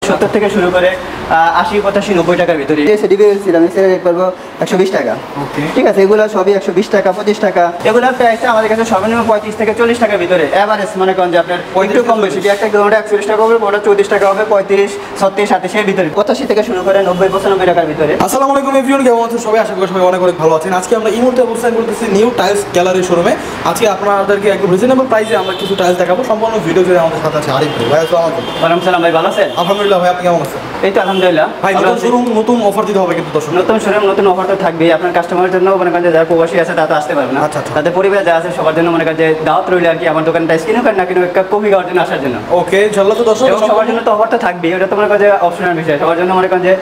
70 থেকে শুরু করে 80, 85, 90 টাকার ভিতরে। এই সেটি বেরিয়েছিলাম, এই সেটা রেট পড়বো 120 টাকা। ওকে, ঠিক আছে, এগুলো সবই 120 টাকা, 25 টাকা। এগুলোর প্রাইসটা আমাদের কাছে সর্বনিম্ন 35 থেকে 40 টাকার ভিতরে। এভারেজ মনে করেন যে আপনার একটু কম বেশি, একটা গ্রাউন্ডে 140 টাকা হবে, ওটা 34 টাকা হবে, 35, 36, 37 এর ভিতরে, 85 থেকে শুরু করে 90, 95 টাকার ভিতরে। আসসালামু আলাইকুম এভরিওয়ান, কেমন আছেন সবাই? আশা করি সবাই অনেক অনেক ভালো আছেন। আজকে আমরা এই মুহূর্তে অবস্থান করতেছি নিউ টাইলস গ্যালারি শোরুমে। আজকে আপনাদেরকে একদম রিজনেবল প্রাইসে আমরা কিছু টাইলস দেখাবো। সম্পূর্ণ ভিডিও জুড়ে আমাদের সাথে আছে আরিফ ভাই। ভাই আসসালামু আলাইকুম। ওয়ালাইকুম সালাম ভাই, ভালো আছেন? আলহামদুলিল্লাহ ভাই, আপনি কেমন আছেন? এই তো আলহামদুলিল্লাহ ভাই, নতুন শোরুম, নতুন অফার দিতে হবে কিন্তু দর্শক। নতুন শোরুম, নতুন অফার তো থাকবেই আপনার কাস্টমারের জন্য। মনে করেন যে যারা প্রবাসী আছে তারা তো আসতে পারবে না, আচ্ছা। তাদের পরিবার যা আছে সবার জন্য মনে করেন যে দাওয়াত রইল আর কি, আমার দোকানটা কিনুক আর না কিনুক, একটা কফি খাওয়ার জন্য আসার জন্য। ওকে, ইনশাআল্লাহ। তো দর্শক এবং সবার জন্য তো অফার তো থাকবেই, ওটা তো মনে করেন যে অপশনাল বিষয়। সবার জন্য মনে করেন যে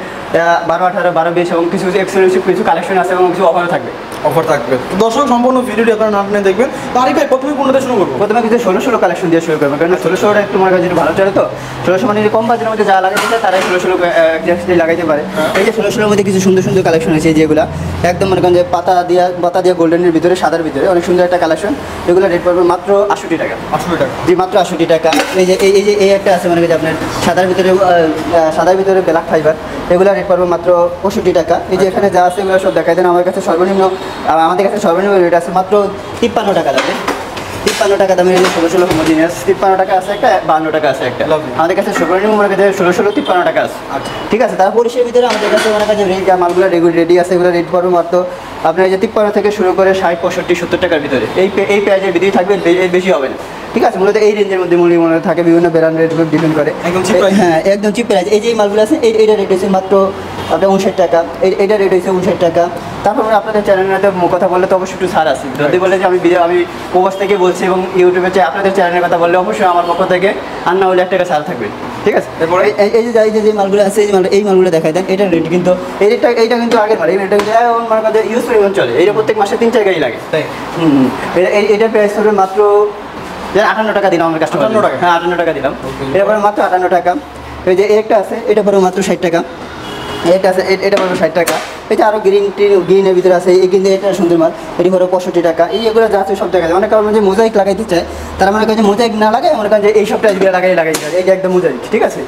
12, 18, 12, 20 এবং কিছু এক্সক্লুসিভ কিছু কালেকশন আছে এবং কিছু অফারও থাকবে। অফার থাকবে। তো দর্শক সম্পূর্ণ ভিডিওটি আপনারা না টেনে দেখবেন। তো আরিফ ভাই, প্রথমে কোনটা শুরু করবো? প্রথমে কিছু 16 কালেকশন দিয়ে শুরু করবো, কারণ 16 একটু মনে করেন যেটা ভালো চলে। তো 16 মানে কম বাজারের মধ্যে যা লাগাইতে চায় তারাই 16 লাগাইতে পারে। এই যে 16 মধ্যে কিছু সুন্দর সুন্দর কালেকশন আছে, যেগুলো একদম মনে করেন যে পাতা দিয়ে গোল্ডেনের ভিতরে, সাদার ভিতরে অনেক সুন্দর একটা কালেকশন। এগুলো রেট পড়বে মাত্র 80 টাকা। 80 টাকা? জি, মাত্র 80 টাকা। এই একটা আছে মনে করেন আপনার সাদার ভিতরে ব্ল্যাক ফাইবার, এগুলো রেট পড়বে মাত্র 65 টাকা। এই যে এখানে যা আছে এগুলো সব দেখাই দেন। আমাদের কাছে সর্বনিম্ন রেট আছে মাত্র 53 টাকা দামে। 53 টাকা দামের এই যে 16 হোমোজিনিয়াস 53 টাকা আছে একটা, 52 টাকা আছে একটা। আমাদের কাছে সর্বনিম্ন মনে করেন 16, 53 টাকা আছে। ঠিক আছে, তার পরিষের ভিতরে আমাদের কাছে মনে করেন যে মালগুলো রেডি আছে, এগুলো রেট পড়বে মাত্র আপনার এই যে 53 থেকে শুরু করে 60, 65, 70 টাকার ভিতরে। এই প্রাইজের ভিতরেই থাকবে, এর বেশি হবে না। ঠিক আছে, মূলত এই রেঞ্জের মধ্যে মনে থাকে, বিভিন্ন ব্র্যান্ড রেটগুলো ডিপেন্ড করে। হ্যাঁ, একদম চিপ প্রাইস। এই যে মালগুলো আছে এইটা রেট হয়েছে মাত্র আপনার 59 টাকা। এইটা রেট হয়েছে 59 টাকা। তারপর আপনাদের চ্যানেলের কথা বললে তো অবশ্যই একটু ছাড় আছে। যদি বলে যে আমি প্রবাস থেকে বলছি এবং ইউটিউবে আপনাদের চ্যানেলের কথা বললে অবশ্যই আমার পক্ষ থেকে আর না হলে 1 টাকা ছাড় থাকবে। ঠিক আছে, এরপরে এই যে মালগুলো আছে, এই মালগুলো দেখাই দেন। এটার রেট কিন্তু এইটা কিন্তু আগের মাল, এই রেটটা কিন্তু মনে করেন ইউজ পরিমাণ চলে। এইটা প্রত্যেক মাসে 3-4 গাড়ি লাগে। এইটার প্রাইস হবে মাত্র 58 টাকা দিলাম আমার কাস্টমার। 58 টাকা? হ্যাঁ, 58 টাকা দিলাম। এরপরে মাত্র 58 টাকা। এই যে একটা আছে, এটা পরে মাত্র 60 টাকা। একটা আছে, এটা পড়বে 60 টাকা। এটা আরও গ্রিনের ভিতরে আছে, এই কিন্তু এটা সুন্দর মাল, এটি পড়বে 65 টাকা। এগুলো যা আছে সব দেখা যায়। অনেক কারণ যে মোজাইক লাগাইতে চায়, তারা মনে করেন যে মোজাইক না লাগায়, মনে করেন যে এই সব টাইপগুলো লাগাইতে পারে। এই যে একদম মোজাইক। ঠিক আছে,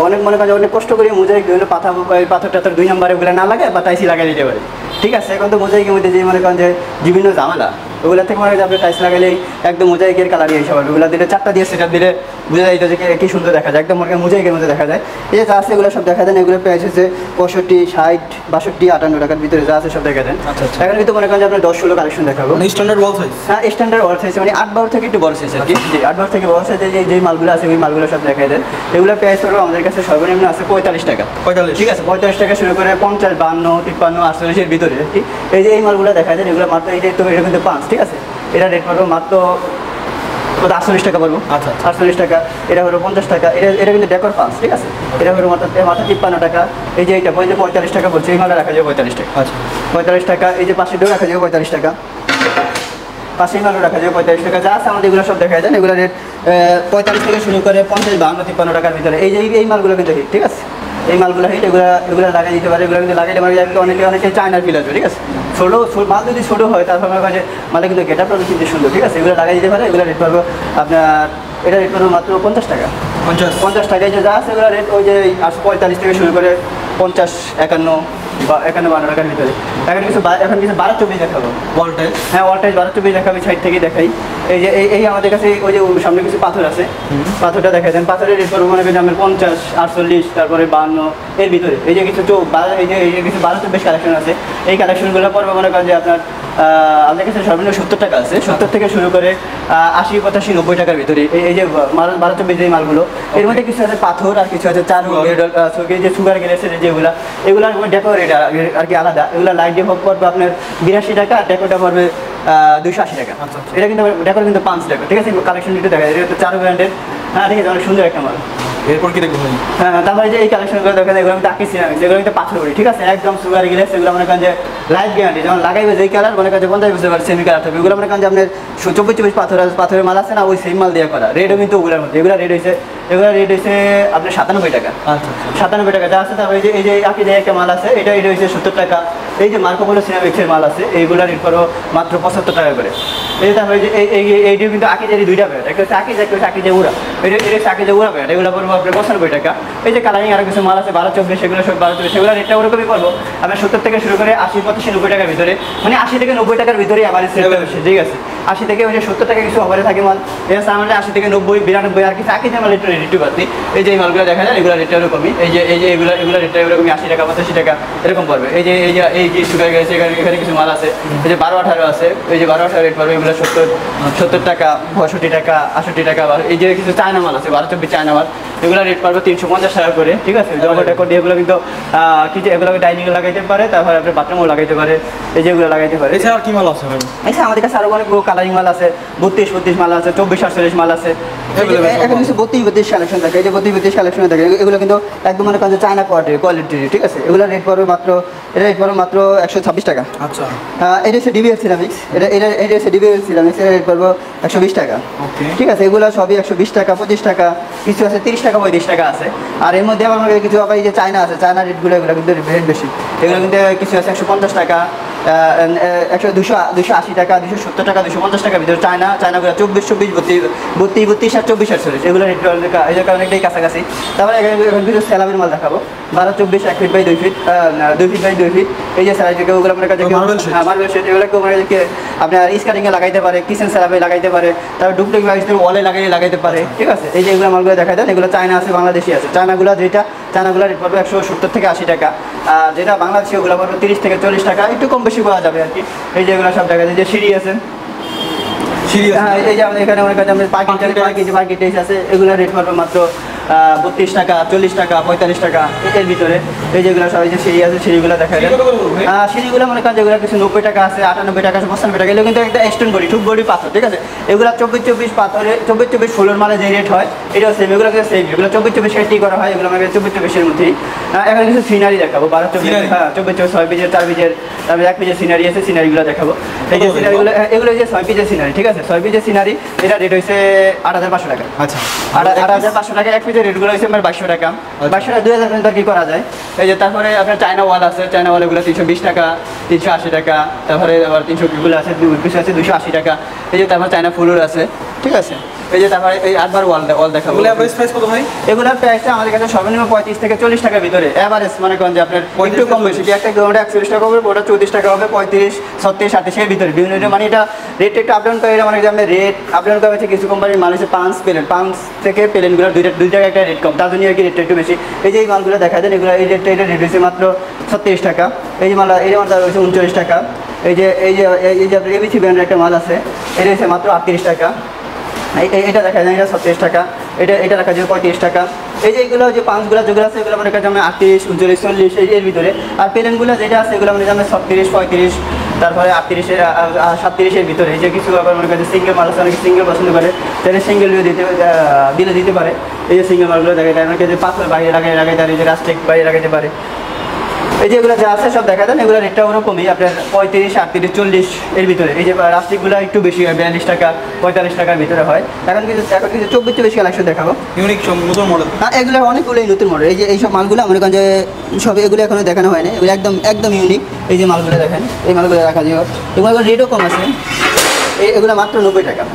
অনেক মনে করেন অনেক কষ্ট করে মোজাইক বিভিন্ন পাথর 2 নম্বরে ওগুলো না লাগায় বা টাইসি লাগাই দিতে পারে। ঠিক আছে, এখন তো মোজাইকের মধ্যে যে মনে করেন যে বিভিন্ন ঝামেলা, ওগুলো থেকে মনে হয় আপনি টাইস লাগাইলেই একদম মোজাইকের কালারই এইসব। ওগুলো দিলে 4টা দিয়ে সেটা দিলে বোঝা যায় যে কি সুন্দর দেখা যায়, একদম মনে করেন মোজাইকের মধ্যে দেখা যায়। এই যে যা আছে এগুলো সব দেখা দেন। এগুলো প্রাইস হচ্ছে 65, 60, 62, 58 টাকার ভিতরে যা আছে সব দেখা দেন। এখন কিন্তু মনে করেন যে আপনার 10-16 কালেকশন দেখাবো। স্ট্যান্ডার্ড ওয়াল সাইজ? হ্যাঁ, স্ট্যান্ডার্ড ওয়াল সাইজ মানে 8-12 থেকে একটু বড় সাইজ আর কি। 8-12 থেকে বড় সাইজে যে মালগুলো আছে ওই মালগুলো সব দেখাই দেন। এগুলো প্রাইস হলো আমাদের কাছে সর্বনিম্ন আছে 45 টাকা। 45? ঠিক আছে, 45 টাকা শুরু করে 50, 52, 53, 48 এর ভিতরে। এই যে এই মালগুলো দেখা যায়, এগুলো মাত্র এটা কিন্তু 5। ঠিক আছে, এটা রেট পড়বে মাত্র 48 টাকা পড়বো। আচ্ছা, 48 টাকা। এটা হলো 50 টাকা। এটা কিন্তু ডেকর 5। ঠিক আছে, এটা হলো মাত্র 53 টাকা। এই যে এইটা 45 টাকা বলছে, এই মালটা রাখা যাবে 45 টাকা। আচ্ছা, 45 টাকা। এই যে পাশেরটাও রাখা যাবে 45 টাকা। পাশের মালও রাখা যাবে 45 টাকা। যা আছে আমাদের এগুলো সব দেখা যায়। এগুলো রেট 45 থেকে শুরু করে 50, 52, 53 টাকার ভিতরে। এই মালগুলো কিন্তু হিট। ঠিক আছে, এই মালগুলো হিট। এগুলো লাগাই দিতে পারে। এগুলো কিন্তু লাগাইলে মানে অনেকে চায়নার ফিল আসবে। ঠিক আছে, মাল যদি ছোটো হয় তারপর আমার কাছে মালে কিন্তু গেট আপটা কিন্তু সুন্দর। ঠিক আছে, এগুলো লাগাই দিতে পারে। এগুলো রেট পারবো আপনার, এটা রেট পারবো মাত্র 50 টাকা। 50 টাকা। এই যে যা আছে এগুলো রেট ওই যে 45 থেকে শুরু করে 50, 51 বা 51-52 টাকার ভিতরে। এখন কিছু 12-24 দেখাবো। ওয়ালটাইজ? হ্যাঁ, ওয়ালটাইজ 12-24 দেখাবো। সাইড থেকে দেখাই। এই যে এই আমাদের কাছে ওই যে সামনে কিছু পাথর আছে, পাথরটা দেখা দেন। পাথরের রেট পড়বো মনে করেন আমার 50, 48, তারপরে 52 এর ভিতরে। এই যে কিছু এই যে কিছু 12-24 কালেকশন আছে। এই কালেকশনগুলো পড়বো মনে করেন যে আপনার আমাদের কাছে সর্বনিম্ন 70 টাকা আছে। 70 থেকে শুরু করে 80, 85, 90 টাকার ভিতরে। এই যে 12-24 এই মালগুলো, এর মধ্যে কিছু আছে পাথর আর কিছু আছে চারু, যে সুগার গ্লেসের যেগুলো, এগুলোর ডেকোর রেট আর কি আলাদা। এগুলো লাইট দিয়ে পড়বে আপনার 82 টাকা, ডেকোরটা পড়বে 280 টাকা। এটা কিন্তু ডেকোর কিন্তু 5 টাকা। ঠিক আছে, কালেকশন একটু দেখা যায়। এটা তো চারু ব্র্যান্ডের। হ্যাঁ, ঠিক আছে, অনেক সুন্দর একটা মাল। এরপর কি দেখবো? হ্যাঁ, তারপরে যে এই কালেকশনগুলো দেখা যায়, এগুলো আমি তাকিয়ে সিরামিক্স, এগুলো কিন্তু পাথর করি। ঠিক আছে, একদম সুগার গ্লেস। এগুলো মনে করেন যে লাইফ গ্যারান্টি, যেমন লাগাইবে যেই কালার মনে করেন যে 50 বছর সেমি কালার থাকবে। এগুলো মনে করেন যে আপনার 24 পাথরের মাল আছে না, ওই সেম মাল দিয়ে করা। রেটও কিন্তু ওগুলোর মধ্যে। এগুলো রেট হয়েছে আপনার 97 টাকা। 97 টাকা যা আছে। তারপরে এই যে আকি যে একটা মাল আছে, এটা হয়েছে 70 টাকা। এই যে মার্কো পোলো সিনামিক্সের মাল আছে, এইগুলোর রেট পড়বো মাত্র 75 টাকা করে। এই যে তারপরে যে এইটিও কিন্তু আকিজেরই দুইটা ব্যাট, একটা হচ্ছে আকিজ, একটা হচ্ছে আকিজে উড়া। এটা হচ্ছে আকিজে উড়া ব্যাট, এগুলো পড়বো আপনার 95 টাকা। এই যে কালারিং আরও কিছু মাল আছে 12-24, সেগুলো সব 12-24, সেগুলো রেটটা ওরকমই পড়বো আপনার 70 থেকে শুরু করে 80, 85, 90 টাকার ভিতরে, মানে 80 থেকে 90 টাকার ভিতরেই আবার ঠিক আছে। 80 থেকে 70 টাকা কিছু অফারে থাকে মাল, এটা আমাদের 80 থেকে 90, 92 আর কিছু আকিজের মাল একটু রেট বাড়তি। এই যে এই মালগুলো দেখা যায় এগুলো রেটটা এরকমই, এই যে এগুলো রেটটা এরকমই 80 টাকা 85 টাকা এরকম পড়বে। এই যে শুকায় গেছে, এখানে কিছু মাল আছে, এই যে 12-18 আছে, এই যে 12-18 রেট পড়বে, এগুলো 70 টাকা, 65 টাকা, 68 টাকা। আবার এই যে কিছু চায়না মাল আছে 12-24 চায়না মাল, এগুলো রেট পড়বে 350 টাকা করে, ঠিক আছে। জগটা করে এগুলো কিন্তু কিছু এগুলোকে ডাইনিংয়ে লাগাইতে পারে, তারপরে আপনার বাথরুমও লাগাইতে পারে, এই যে এগুলো লাগাইতে পারে। এছাড়া কি মাল আছে ভাই? এছাড়া আমাদের কাছে আরো অনেক কালারিং মাল আছে, 32-32 মাল আছে, 24-48 মাল আছে। এখন কিছু 32-32 কালেকশন থাকে, এই যে 32-32 কালেকশন থাকে, এগুলো কিন্তু একদম মনে করেন চায়না কোয়ালিটির, ঠিক আছে। এগুলো রেট পড়বে মাত্র 126 টাকা। আচ্ছা, এটা হচ্ছে ডিবিএল সিরামিক্স, এটা হচ্ছে ডিবিএল সিরামিক্স, এর রেট পড়বে 120 টাকা, ঠিক আছে। এগুলো সবই 120 টাকা, 25 টাকা, কিছু আছে 30 টাকা, 35 টাকা আছে। আর এর মধ্যে আমার কিছু আবার এই যে চায়না আছে, চায়না রেটগুলো এগুলো কিন্তু রেট বেশি, এগুলো কিন্তু কিছু আছে 150 টাকা, 280 টাকা, 270 টাকা, 250 টাকার ভিতরে চায়নাগুলো 24-24, 32 আর 24-48 এগুলো রেট এই কারণে একটাই কাছাকাছি। তারপরে এখন কিছু স্যালামের মাল দেখাবো, 12-24, 1 feet by 2 feet, 2 feet by 2 feet. এই যে স্যালারি থেকে ওগুলো আপনার কাছে মার্বেল শেড, এগুলো কেউ আপনার স্কারিংয়ে লাগাইতে পারে, কিচেন স্যালাবে লাগাইতে পারে, তারপর ডুপ্লিকেট ওয়ালে লাগাইতে পারে, ঠিক আছে। এই যে এগুলো মালগুলো দেখা যায়, এগুলো চায়না আছে, বাংলাদেশি আছে। চায়নাগুলো রেট পড়বে 170 থেকে 80 টাকা, আর যেটা বাংলাদেশি ওগুলো পড়বে 30 থেকে 40 টাকা, একটু কম বেশি করা যাবে আর কি। এই যে এগুলো সব দেখা যায়, যে সিঁড়ি আছে, হ্যাঁ, এই যে আমাদের এখানে অনেক কাছে আমাদের পার্কিং টেস্ট আছে, এগুলো রেট পড়বে মাত্র 32 টাকা, 40 টাকা, 45 টাকা এর ভিতরে। এই যেগুলো সব এই যে সিঁড়ি আছে, সিঁড়িগুলো দেখা যায়, সিঁড়িগুলো মনে করেন যেগুলো কিছু 90 টাকা আছে, 98 টাকা আছে, 95 টাকা, এগুলো কিন্তু একটা স্টোন বডি, ঠুক বডি পাথর, ঠিক আছে। এগুলো 24-24 পাথরে, 24-24 ষোলোর মালে যে রেট হয় এটাও সেম, এগুলো কিন্তু সেম, এগুলো 24-24 কেটি করা হয়, এগুলো আমাকে 24-24 মধ্যেই। এখন কিছু সিনারি দেখাবো, 12-24, হ্যাঁ 24-24, 6 পিসের, 4 পিসের, তারপরে 1 পিসের সিনারি আছে, সিনারিগুলো দেখাবো। এই যে সিনারিগুলো, এগুলো যে 6 পিসের সিনারি, ঠিক আছে, 6 পিসের সিনারি, এটা রেট হয়েছে 8,500 টাকা। আচ্ছা, 8,500 টাকা, 1 পিসের রেটগুলো হয়েছে আমার 2200 টাকা, 2200 টাকা, 2000 পর্যন্ত কি করা যায়। এই যে তারপরে আপনার চায়না ওয়াল আছে, চায়না ওয়ালগুলো 320 টাকা, 380 টাকা, তারপরে আবার 300 আছে, 2 পিস আছে 280 টাকা। এই যে তারপর চায়না ফুলুর আছে, ঠিক আছে। এই যে তারপরে এই 8বার ওয়াল দেখাবো। এভারেজ প্রাইস কত ভাই? এগুলোর প্রাইসটা আমাদের কাছে সর্বনিম্ন 35 থেকে 40 টাকার ভিতরে, এভারেজ মনে করেন যে আপনার একটু কম বেশি, একটা গ্রাউন্ডে 41 টাকা হবে, ওটা 34 টাকা হবে, 35, 36, 38 এর ভিতরে বিভিন্ন, মানে এটা রেট একটু আপডাউন করে, মানে যে আমরা রেট আপডাউন করা হচ্ছে। কিছু কোম্পানির মাল হচ্ছে 5 থেকে প্লেনগুলো দুই টাকা একটা রেট কম, তার জন্য আর কি রেটটা একটু বেশি। এই যে এই মালগুলো দেখা যায়, এগুলো এই রেটটা, এটা রেট হচ্ছে মাত্র 36 টাকা। এই যে মালটা রয়েছে 39 টাকা। এই যে আপনার এবিসি ব্র্যান্ডের একটা মাল আছে, এটা হচ্ছে মাত্র 38 টাকা। এটা দেখা যায়, এটা 36 টাকা, এটা দেখা যায় 35 টাকা। এই যে এগুলো যে পাঁচগুলো যেগুলো আছে, এগুলো মনে কাছে আমরা 38, 39, 40 এর ভিতরে। আর প্লেনগুলো যেটা আছে এগুলো মানে আমরা 36, 35, তারপরে 38, 37 এর ভিতরে। এই যে কিছু আবার মনে কাছে সিঙ্গেল মাল আছে, অনেকে সিঙ্গেল পছন্দ করে, তাহলে সিঙ্গেল দিতে পারে। এই যে সিঙ্গেল মালগুলো দেখা যায়, অনেকে যে পাথর বাইরে লাগাই তার, এই যে রাস্টিক বাইরে লাগাইতে পারে। এই যে এগুলো যা আছে সব দেখা দেন, এগুলো রেটটা ওরকমই আপনার 35, 38, 40 এর ভিতরে। এই যে রাস্টিকগুলো একটু বেশি হয়, 42 টাকা, 45 টাকার ভিতরে হয়। এখন কিছু 24-24 কালেকশন দেখাবো, ইউনিক সব নতুন মডেল। হ্যাঁ, এগুলো অনেকগুলোই নতুন মডেল। এই যে এইসব মালগুলো মনে করেন যে সব এগুলো এখনো দেখানো হয়নি, এগুলো একদম ইউনিক। এই যে মালগুলো দেখেন, এই মালগুলো রাখা যায়, এগুলো রেটও কম আছে, এগুলো মাত্র 90 টাকা,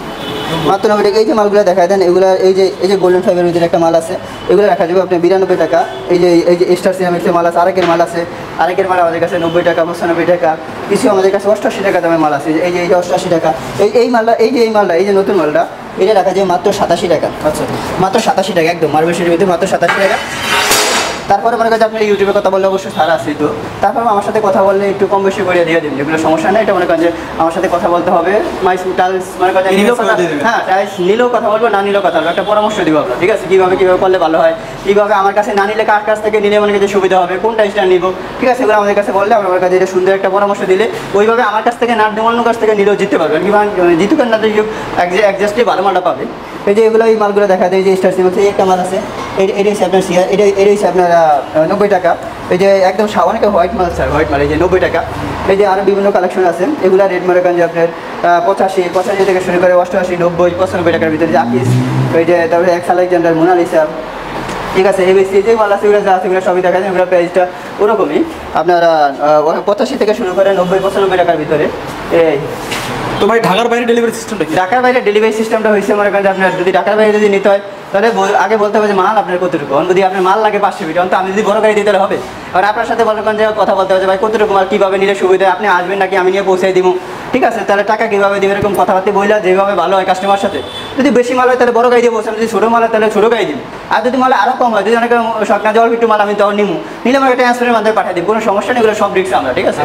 মাত্র 90 টাকা। এই যে মালগুলো দেখা দেন, এগুলো এই যে গোল্ডেন ফাইভের ভিতরে একটা মাল আছে, এগুলো রাখা যাবে আপনার 92 টাকা। এই যে স্টার সিরামিক্সের মাল আছে, আরেকের মাল আছে, আরেকের মাল আমাদের কাছে 90 টাকা, 95 টাকা। কিছু আমাদের কাছে 88 টাকা দামের মাল আছে, এই যে 88 টাকা। এই মালটা, এই যে নতুন মালটা, এটা রাখা যাবে মাত্র 87 টাকা। আচ্ছা, মাত্র 87 টাকা, একদম মার্বেল শেডের ভিতরে মাত্র 87 টাকা। তারপরে মনে করেন আপনি ইউটিউবে কথা বললে অবশ্যই ছাড় আছে, তো তারপর আমার সাথে কথা বললে একটু কম বেশি করে দিয়ে দিন, যেগুলো সমস্যা নেই। এটা মনে করেন যে আমার সাথে কথা বলতে হবে, টাইলস মনে করেন নিলেও কথা, হ্যাঁ টাইলস নিলেও কথা বলবো, না নিলেও কথা বলবো, একটা পরামর্শ দিব আপনার, ঠিক আছে। কীভাবে করলে ভালো হয়, কীভাবে আমার কাছে না নিলে কার কাছ থেকে নিলে মনে কাছে সুবিধা হবে, কোন টাইলসটা নিব, ঠিক আছে। এগুলো আমাদের কাছে বললে আমার কাছে এটা সুন্দর একটা পরামর্শ দিলে, ওইভাবে আমার কাছ থেকে না দিয়ে অন্য কাছ থেকে নিলেও জিততে পারবেন, কিংবা জিতুক না দিক একজাস্টলি ভালো মালটা পাবে। এই যে এগুলো, এই মালগুলো দেখা যায়, যে স্টার সিমেন্ট একটা মাল আছে, এটা হচ্ছে আপনার এটা হচ্ছে আপনার 90 টাকা। এই যে একদম অনেকে হোয়াইট মাল, স্যার হোয়াইট মাল, এই যে 90 টাকা। এই যে আরও বিভিন্ন কালেকশন আছে, এগুলো রেট মনে করেন যে আপনার 85 থেকে শুরু করে 88, 90, 95 টাকার ভিতরে। যে আকিস, এই যে তারপরে এক্স আলেকজান্ডার, মোনালিসা, ঠিক আছে। এবিসি যে মাল আছে এগুলো যা আছে এগুলো সবই দেখা যায়, এগুলো প্রাইসটা ওরকমই আপনার 85 থেকে শুরু করে 90-95 টাকার ভিতরে। এই তো ভাই ঢাকার বাইরে ডেলিভারি সিস্টেমটা কি? ঢাকার বাইরে ডেলিভারি সিস্টেমটা হয়েছে মনে করেন যে আপনার যদি ঢাকার বাইরে যদি নিতে হয় তাহলে আগে বলতে হবে যে মাল আপনার কতটুকু, যদি আপনার মাল লাগে 500 ফিট, তো আমি যদি বড় গাড়ি দিতে হবে, আর আপনার সাথে বলতে যে কথা বলতে হবে যে ভাই কতটুকু মাল কীভাবে নিলে সুবিধা, আপনি আসবেন নাকি আমি নিয়ে পৌঁছে দিব, ঠিক আছে, তাহলে টাকা কীভাবে দেবে, এরকম কথাবার্তা বইলা যেভাবে ভালো হয় কাস্টমার সাথে। যদি বেশি মাল হয় তাহলে বড় গাড়ি দিয়ে বসে, যদি ছোটো মাল হয় তাহলে ছোটো গাড়ি দিব, আর যদি মাল আরও কম হয়, যদি অনেক শখ না যাওয়ার একটু মাল আমি তখন নিলে আমার ট্রান্সফারের মাধ্যমে পাঠিয়ে দিই, কোনো সমস্যা নেই, এগুলো সব রিক্স আমরা, ঠিক আছে।